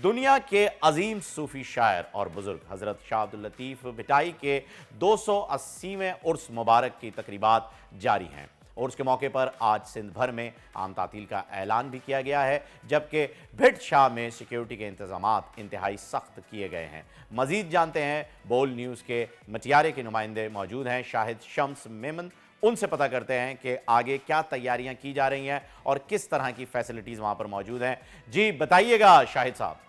دنیا کے عظیم صوفی شاعر اور بزرگ حضرت شاہ عبداللطیف بھٹائی کے 280ویں عرس مبارک کی تقریبات جاری ہیں۔ عرس کے موقع پر آج سندھ بھر میں عام تعطیل کا اعلان بھی کیا گیا ہے، جبکہ بھٹ شاہ میں سیکیورٹی کے انتظامات انتہائی سخت کیے گئے ہیں۔ مزید جانتے ہیں، بول نیوز کے مٹیارے کے نمائندے موجود ہیں، شاہد شمس میمن، ان سے پتہ کرتے ہیں کہ آگے کیا تیاریاں کی جا رہی ہیں اور کس طرح کی فیسلٹیز وہاں پر موجود ہیں۔ جی بتائیے گا شاہد صاحب۔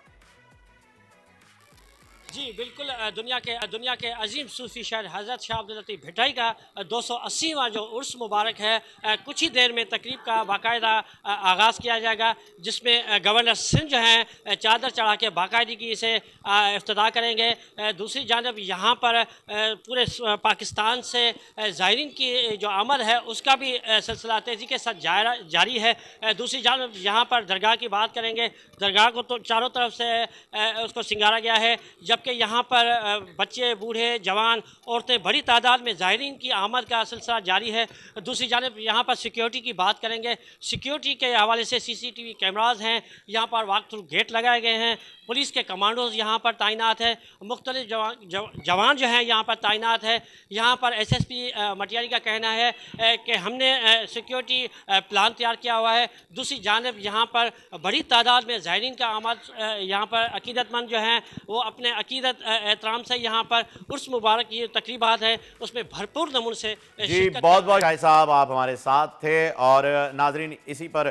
جی بالکل، دنیا کے عظیم صوفی شاعر حضرت شاہ عبداللطیف بھٹائی کا 280واں جو عرس مبارک ہے، کچھ ہی دیر میں تقریب کا باقاعدہ آغاز کیا جائے گا، جس میں گورنر سندھ جو ہیں چادر چڑھا کے باقاعدگی سے افتتاح کریں گے۔ دوسری جانب یہاں پر پورے پاکستان سے زائرین کی جو آمد ہے اس کا بھی سلسلہ تیزی کے ساتھ جاری ہے۔ دوسری جانب یہاں پر درگاہ کی بات کریں گے، درگاہ کو تو چاروں طرف سے اس کو سنگارا گیا ہے، جبکہ یہاں پر بچے، بوڑھے، جوان، عورتیں بڑی تعداد میں زائرین کی آمد کا سلسلہ جاری ہے۔ دوسری جانب یہاں پر سیکیورٹی کی بات کریں گے، سیکیورٹی کے حوالے سے CCTV کیمراز ہیں، یہاں پر واک تھرو گیٹ لگائے گئے ہیں، پولیس کے کمانڈوز یہاں پر تعینات ہیں، مختلف جوان جو ہیں یہاں پر تعینات ہے۔ یہاں پر SSP مٹیاری کا کہنا ہے کہ ہم نے سیکیورٹی پلان تیار کیا ہوا ہے۔ دوسری جانب یہاں پر بڑی تعداد میں زائرین کا آمد، یہاں پر عقیدت مند جو ہیں وہ اپنے عقیدت احترام سے یہاں پر عرس مبارک کی تقریبات ہے اس میں بھرپور نمون سے جی شرکت بہت کر رہے بہت ہیں۔ شاہد صاحب، آپ ہمارے ساتھ تھے، اور ناظرین اسی پر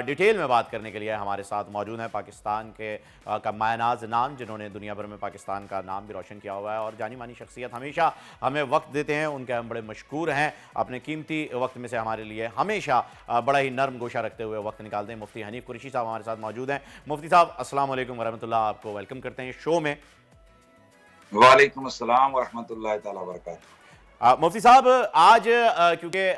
ڈیٹیل میں بات کرنے کے لیے ہمارے ساتھ موجود ہیں پاکستان کے کا مایہ ناز نام، جنہوں نے دنیا بھر میں پاکستان کا نام بھی روشن کیا ہوا ہے اور جانی مانی شخصیت، ہمیشہ ہمیں وقت دیتے ہیں، ان کے ہم بڑے مشکور ہیں، اپنے قیمتی وقت میں سے ہمارے لیے ہمیشہ بڑا ہی نرم گوشہ رکھتے ہوئے وقت نکالتے ہیں۔ مفتی حنیف قریشی صاحب ہمارے ساتھ موجود ہیں۔ مفتی صاحب السلام علیکم ورحمۃ اللہ، آپ کو ویلکم کرتے ہیں شو میں۔ وعلیکم السلام ورحمۃ اللہ تعالیٰ وبرکاتہ۔ مفتی صاحب آج کیونکہ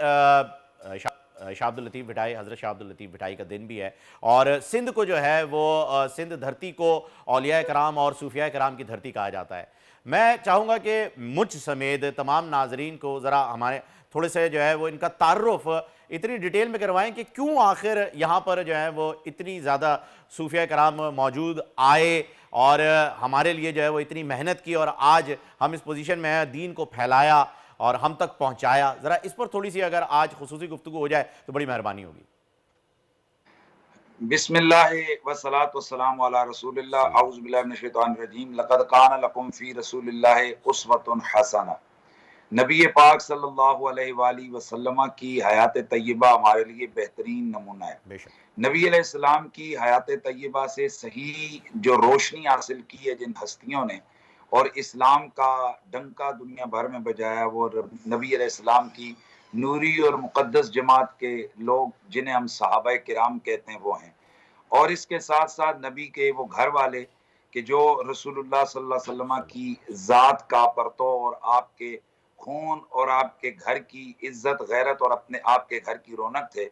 شاہ عبداللطیف بھٹائی، حضرت شاہ عبداللطیف بھٹائی کا دن بھی ہے، اور سندھ کو جو ہے وہ سندھ دھرتی کو اولیاء کرام اور صوفیاء کرام کی دھرتی کہا جاتا ہے۔ میں چاہوں گا کہ مجھ سمیت تمام ناظرین کو ذرا ہمارے تھوڑے سے جو ہے وہ ان کا تعارف اتنی ڈیٹیل میں کروائیں کہ کیوں آخر یہاں پر جو ہے وہ اتنی زیادہ صوفیاء کرام موجود آئے اور ہمارے لیے جو ہے وہ اتنی محنت کی، اور آج ہم اس پوزیشن میں ہیں، دین کو پھیلایا اور ہم تک پہنچایا۔ ذرا اس پر تھوڑی سی اگر آج خصوصی گفتگو ہو جائے تو بڑی مہربانی ہوگی۔ بسم اللہ والصلاة والسلام علی رسول اللہ، اعوذ باللہ من الشیطان الرجیم، لقد کان لکم فی رسول اللہ اسوۃ حسنہ۔ نبی پاک صلی اللہ علیہ وآلہ وسلم کی حیات طیبہ ہمارے لیے بہترین نمونہ ہے۔ بے شک۔ نبی علیہ السلام کی حیات طیبہ سے صحیح جو روشنی حاصل کی ہے جن ہستیوں نے، اور اسلام کا ڈنکا دنیا بھر میں بجایا، وہ نبی علیہ السلام کی نوری اور مقدس جماعت کے لوگ جنہیں ہم صحابہ کرام کہتے ہیں وہ ہیں، اور اس کے ساتھ ساتھ نبی کے وہ گھر والے کہ جو رسول اللہ صلی اللہ علیہ وسلم کی ذات کا پرتو اور آپ کے خون اور آپ کے گھر کی عزت، غیرت اور اپنے آپ کے گھر کی رونق تھے،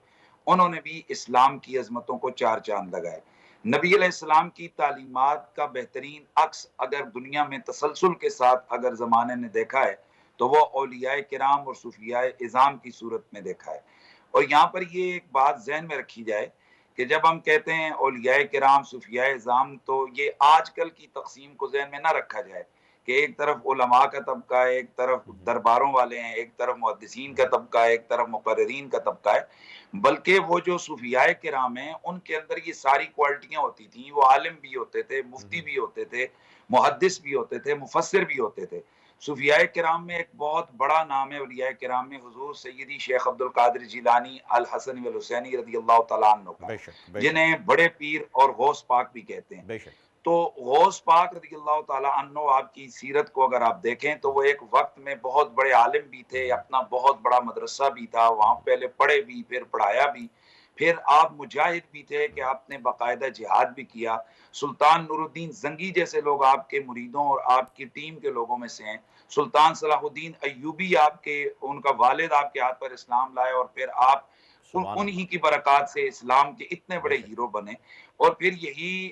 انہوں نے بھی اسلام کی عظمتوں کو چار چاند لگائے۔ نبی علیہ السلام کی تعلیمات کا بہترین عکس اگر دنیا میں تسلسل کے ساتھ اگر زمانے نے دیکھا ہے تو وہ اولیاء کرام اور صوفیاء اعظام کی صورت میں دیکھا ہے۔ اور یہاں پر یہ ایک بات ذہن میں رکھی جائے کہ جب ہم کہتے ہیں اولیاء کرام، صوفیاء اعظام، تو یہ آج کل کی تقسیم کو ذہن میں نہ رکھا جائے کہ ایک طرف علماء کا طبقہ ہے، ایک طرف درباروں والے ہیں، ایک طرف محدثین کا طبقہ ہے، ایک طرف مقررین کا طبقہ ہے، بلکہ وہ جو صوفیاء کرام ہیں ان کے اندر یہ ساری کوالٹیاں ہوتی تھیں۔ وہ عالم بھی ہوتے تھے، مفتی بھی ہوتے تھے، محدث بھی ہوتے تھے، مفسر بھی ہوتے تھے۔ صوفیاء کرام میں ایک بہت بڑا نام ہے اولیاء کرام میں حضور سیدی شیخ عبد القادر جیلانی الحسن والحسینی رضی اللہ تعالیٰ عنہ کا، بے شک بے شک جنہیں بڑے پیر اور غوث پاک بھی کہتے ہیں۔ بے شک۔ تو غوث پاک رضی اللہ تعالیٰ عنہ، آپ کی سیرت کو اگر آپ دیکھیں تو وہ ایک وقت میں بہت بڑے عالم بھی تھے، اپنا بہت بڑا مدرسہ بھی تھا، وہاں پہلے پڑھے بھی، پھر پڑھایا بھی، پھر آپ مجاہد بھی تھے کہ آپ نے باقاعدہ جہاد بھی کیا۔ سلطان نور الدین زنگی جیسے لوگ آپ کے مریدوں اور آپ کی ٹیم کے لوگوں میں سے ہیں۔ سلطان صلاح الدین ایوبی آپ کے، ان کا والد آپ کے ہاتھ پر اسلام لائے، اور پھر آپ سبحان انہی اللہ۔ کی برکات سے اسلام کے اتنے بے بڑے شک ہیرو بنے۔ اور پھر یہی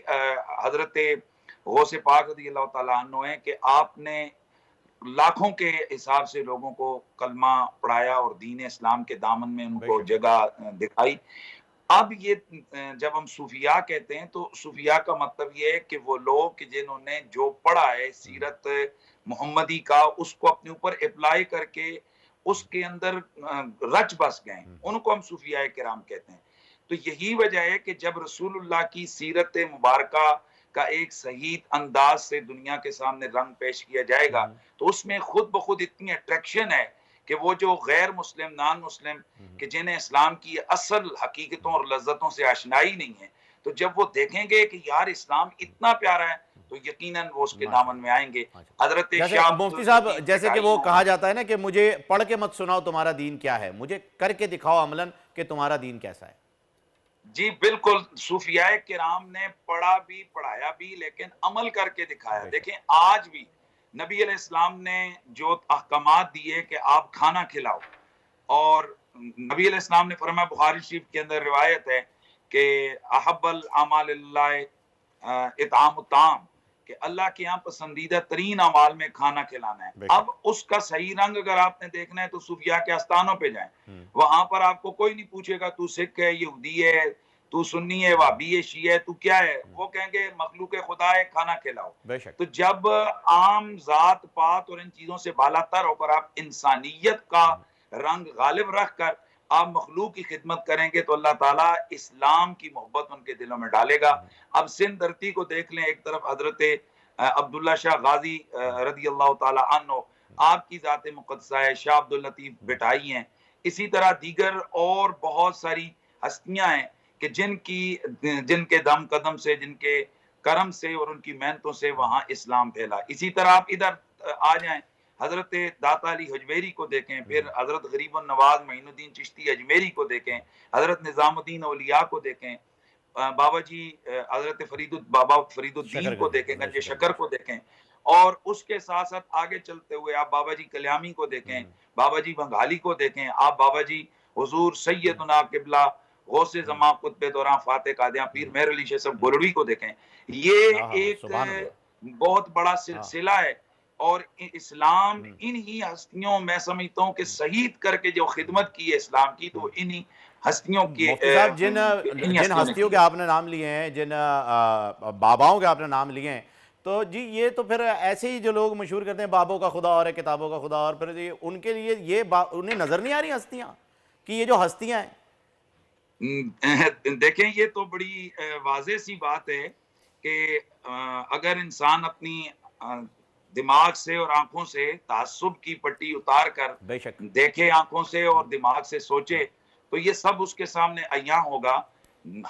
حضرت غوث پاک رضی اللہ تعالیٰ عنہ ہیں کہ آپ نے لاکھوں کے حساب سے لوگوں کو کلمہ پڑھایا اور دین اسلام کے دامن میں ان بے کو شک جگہ دکھائی۔ اب یہ جب ہم صوفیاء کہتے ہیں تو صوفیاء کا مطلب یہ ہے کہ وہ لوگ کہ جنہوں نے جو پڑھا ہے سیرت محمدی کا اس کو اپنے اوپر اپلائی کر کے اس کے اندر رچ بس گئے، ان کو ہم صوفیاء کرام کہتے ہیں۔ تو یہی وجہ ہے کہ جب رسول اللہ کی سیرت مبارکہ کا ایک صحیح انداز سے دنیا کے سامنے رنگ پیش کیا جائے گا تو اس میں خود بخود اتنی اٹریکشن ہے کہ وہ جو غیر مسلم نان مسلم کہ جنہیں اسلام کی اصل حقیقتوں اور لذتوں سے آشنائی نہیں ہے، تو جب وہ دیکھیں گے کہ یار اسلام اتنا پیارا ہے تو یقیناً وہ اس کے دامن میں آئیں گے۔ حضرت جیسے شاہ مفتی صاحب، جیسے کہ وہ کہا جاتا ہے نا کہ مجھے پڑھ کے مت سناؤ تمہارا دین کیا ہے، مجھے کر کے دکھاؤ عملاً کہ تمہارا دین کیسا ہے۔ جی بالکل، صوفیاء کرام نے پڑھا بھی پڑھایا بھی لیکن عمل کر کے دکھایا۔ دیکھیں آج بھی نبی علیہ السلام نے جو احکامات دیے کہ آپ کھانا کھلاؤ، اور نبی علیہ السلام نے فرمایا، بخاری شریف کے اندر روایت ہے کہ احب الاعمال اللہ اطعام الطعام، کہ اللہ کے یہاں پسندیدہ ترین اعمال میں کھانا کھلانا ہے۔ اب اس کا صحیح رنگ اگر آپ نے دیکھنا ہے تو صوفیاء کے آستانوں پہ جائیں، وہاں پر آپ کو کوئی نہیں پوچھے گا تو سکھ ہے، یہودی ہے، تو سنی ہے، وہابی ہے، شیعہ ہے، تو کیا ہے، وہ کہیں گے مخلوق خدا ہے، کھانا کھلاؤ۔ تو جب عام ذات پات اور ان چیزوں سے بالا تر ہو کر آپ انسانیت کا رنگ غالب رکھ کر آپ مخلوق کی خدمت کریں گے تو اللہ تعالیٰ اسلام کی محبت ان کے دلوں میں ڈالے گا۔ اب سندھ دھرتی کو دیکھ لیں، ایک طرف حضرت عبداللہ شاہ غازی رضی اللہ تعالیٰ عنہ، آپ کی ذات مقدسہ ہے، شاہ عبداللطیف بھٹائی ہیں، اسی طرح دیگر اور بہت ساری ہستیاں ہیں کہ جن کے دم قدم سے، جن کے کرم سے اور ان کی محنتوں سے وہاں اسلام پھیلا۔ اسی طرح آپ ادھر آ جائیں، حضرت داتا علی حجویری کو دیکھیں، پھر حضرت غریب النواز معین الدین چشتی اجمیری کو دیکھیں، حضرت نظام الدین اولیاء کو دیکھیں، بابا جی حضرت بابا فرید الدین کو دیکھیں، گنج شکر کو دیکھیں، اور اس کے ساتھ ساتھ آگے چلتے ہوئے آپ بابا جی کلیامی کو دیکھیں، بابا جی بنگالی کو دیکھیں، آپ بابا جی حضور سیدنا قبلہ غوث زمان قطب دوران فاتح قادیاں پیر مہر علی شاہ صاحب گولڑوی کو دیکھیں۔ یہ ایک بہت بڑا سلسلہ ہے، اور اسلام انہی ہستیوں میں سمجھتا ہوں کہ شہید کر کے جو خدمت کی ہے اسلام کی، تو انہی ہستیوں کی مفتی صاحب جن ہستیوں کے آپ نے نام لیے ہیں، جن باباؤں کے آپ نے نام لیے ہیں، تو جی یہ تو پھر ایسے ہی جو لوگ مشہور کرتے ہیں بابوں کا خدا اور ہے کتابوں کا خدا، اور پھر ان کے لیے یہ انہیں نظر نہیں آ رہی ہستیاں کہ یہ جو ہستیاں ہیں؟ دیکھیں یہ تو بڑی واضح سی بات ہے کہ اگر انسان اپنی دماغ سے اور آنکھوں سے تعصب کی پٹی اتار کر دیکھے آنکھوں سے اور دماغ سے سوچے تو یہ سب اس کے سامنے عیاں ہوگا۔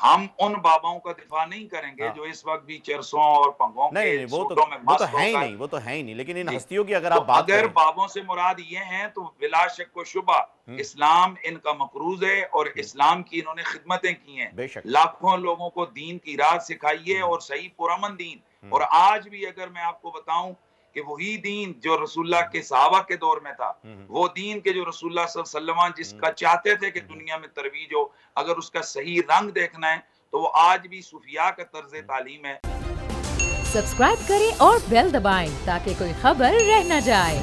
ہم ان باباؤں کا دفاع نہیں کریں گے جو اس وقت بھی چرسوں اور پنگوں کے سوٹوں میں مست ہو کر، وہ تو ہے ہی نہیں، لیکن ان ہستیوں کی اگر آپ بات اگر بابوں سے مراد یہ ہیں تو بلا شک و شبہ اسلام ان کا مقروض ہے، اور اسلام کی انہوں نے خدمتیں کی ہیں، لاکھوں لوگوں کو دین کی راہ سکھائی ہے، اور صحیح پرامن دین۔ اور آج بھی اگر میں آپ کو بتاؤں کہ وہی دین جو رسول اللہ کے صحابہ کے دور میں تھا، وہ دین کے جو رسول اللہ صلی اللہ علیہ وسلم جس کا چاہتے تھے کہ دنیا میں ترویج ہو، اگر اس کا صحیح رنگ دیکھنا ہے تو وہ آج بھی صوفیاء کا طرز تعلیم ہے۔ سبسکرائب کریں اور بیل دبائیں تاکہ کوئی خبر رہ نہ جائے۔